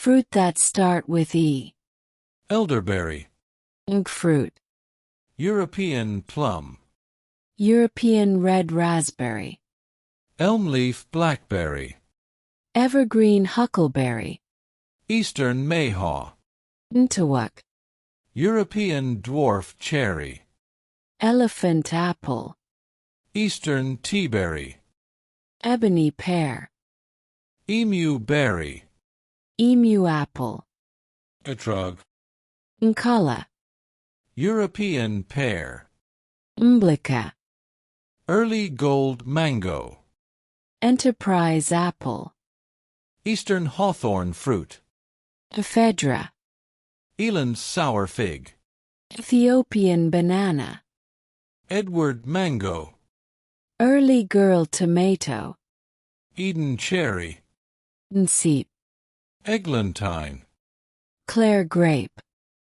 Fruit that start with E. Elderberry. Fruit. European plum. European red raspberry. Elm leaf blackberry. Evergreen huckleberry. Eastern mayhaw. Ntawak. European dwarf cherry. Elephant apple. Eastern teaberry. Ebony pear. Emu berry. Emu apple. Etrog. Nkala. European pear. Mblika. Early gold mango. Enterprise apple. Eastern hawthorn fruit. Ephedra. Eland's sour fig. Ethiopian banana. Edward mango. Early girl tomato. Eden cherry. Nsip. Eglantine. Clare grape.